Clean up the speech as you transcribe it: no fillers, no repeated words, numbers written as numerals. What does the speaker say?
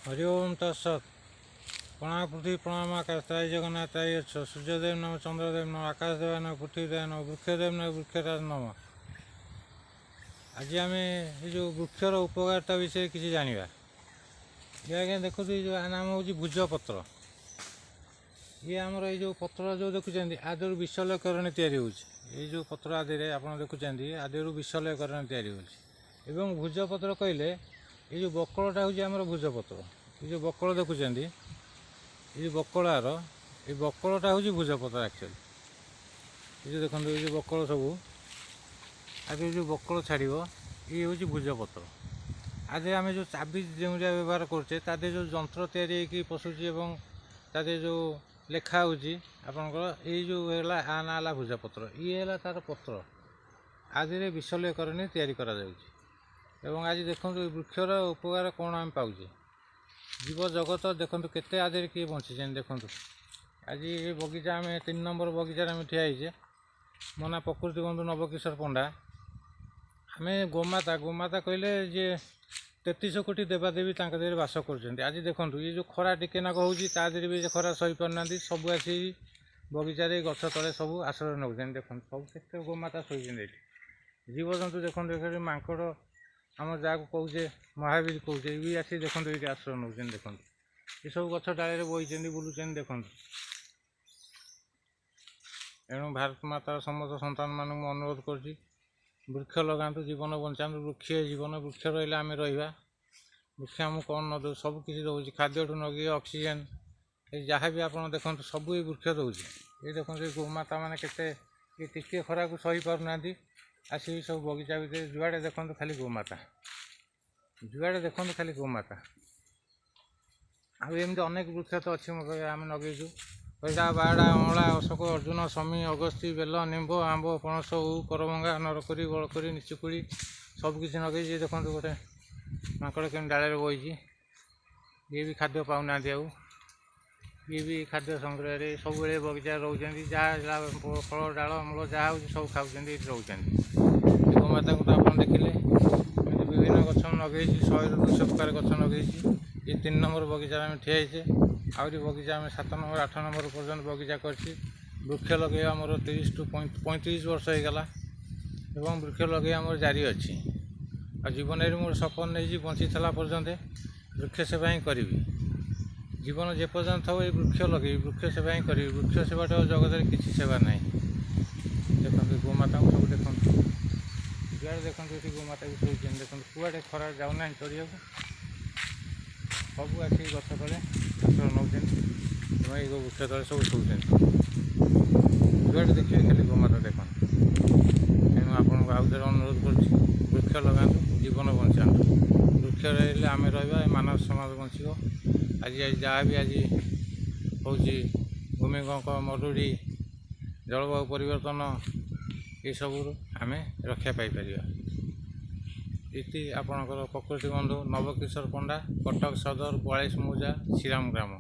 हरि ओम तत्सत प्रणाम पृथ्वी प्रणाम आकाश ताई जगन्नाथ ताई अच्छ सूर्यदेव नम चंद्रदेव नम आकाश देव नम पृथ्वीदेव नम वृक्षदेव नम वृक्षराज नम। आज आम ये जो वृक्षर उपकारिता विषय किसी जाना ये आज्ञा देखो जो नाम हूँ भुजपत्र। ये आमर ये पत्र जो देखुं आदि विषलयकरण या पत्र आदि आप देखुं आदि विषलयकरण या भुजपत्र कहले ये जो बकलटा हूँ आम भुजपत्र। ये जो बकल देखुं ये बकलार ये बकलटा हूँ भुजपत्र एक्चुअली। ये देखो ये बकल सब आगे जो बकल छाड़ ये हूँ भुजपत्र। आदि आम जो चाबी जो व्यवहार करुचे तादे जो जंत्र तैयारी पशुची और तादे जो लेखा हूँ आपंकर ये जो है आ ना है भुजपत्र। ये है तार पत्र आदि विषलयकरण तैयारी करा जाउची। एवं आज देखो वृक्षर उपकार कौन आम पाचे जीव जगत देखो केते आदि किए बंची देखो। आज ये बगीचा आम 3 नंबर बगीचार आम ठियाचे मो ना प्रकृति बंधु नवकिशोर पंडा। आम गोमाता गोमाता कहले जे 33 कोटी देवादेवी देहरे बास कर। आज देखो ये जो खरा टिके नाक हो देहरे भी खरा सही पारना सब आसी बगीचार गछ तले सब आश्रय नौ देखो सब के गोमाता शोचे। जीवजंतु देखो माकड़ आम जहाँ को कहे महावीर कहे भी आसी देखो ये आश्रय नौ देखो ये सब गछ डाले बही बुलूं देखो। एणु भारत मातार समस्त सन्तान मानक अनुरोध कर वृक्ष लगातु जीवन बंचा वृक्ष जीवन वृक्ष रहा आम रहा वृक्ष आमको कौन न दो सब किसी दूसरी खाद्य ठूँ लगे ऑक्सीजन जहाँ भी आप देखो सब ये वृक्ष दूसरी। ये देखो गोमाता मैंने के टिके खरा को सही पारना आसी सब बगीचा भितर जुआड़े देखो खाली गोमाता जुआड़े देखो खाली गोमाता। आमती अनेक वृक्ष तो अच्छे आम लगे पैदा बाड़ा अँला अशोक अर्जुन समी अगस्ती बेल निम्ब आंब पणस ऊ करभंगा नरकरी बलकरी निचुकुड़ी सबकिछ लगे। देखो गोटे माकड़ के डाले बही ये भी खाद्य पाऊना ये भी खाद्य संग्रह सब बगीचा रोचे जहाँ फल डाल मूल जहाँ हो सब खाऊँ रोचे। गोमाता को तो आप देखिले विभिन्न गछ लगे 100 ରୁ 200 प्रकार गछ लगे। ये 3 नंबर बगीचा आम ठियाचे आहरी बगीचा आम 7 नंबर 8 नंबर पर्यटन बगीचा कर वृक्ष लगे आमर 30 ରୁ 35 वर्ष होगा एवं वृक्ष लगे आमर जारी अच्छी। आ जीवन में मोर सपन नहीं बंची था पर्यंत वृक्ष सेवा ही करी जीवन जेपर्यंत हो ये वृक्ष लगे वृक्ष सेवा ही करी वृक्ष सेवा जगत किसी सेवा ना। देखो गोमाता को सब देखो जुआड़े देखो ये गोमाता भी शोचे देखो कुआड़े खरा जाऊना चढ़िया सब आसिक गछ तले आश्रय नौ ये वृक्ष तले सब शोचे जुआड़े देखिए खाली गोमाता देखो। तेणु आपको आउ थे अनुरोध कर वृक्ष लगातु जीवन बंचा वृक्ष रही आम रहा मानव समाज बंचो। आज जहाँ भी आज हूँ भूमिकंप मरुड़ी जलवायु परिवर्तन ये सब आम रक्षा पाइपर। इति आपणकर प्रकृति बंधु नवकिशोर पंडा कटक सदर 42 मौजा श्रीराम ग्राम।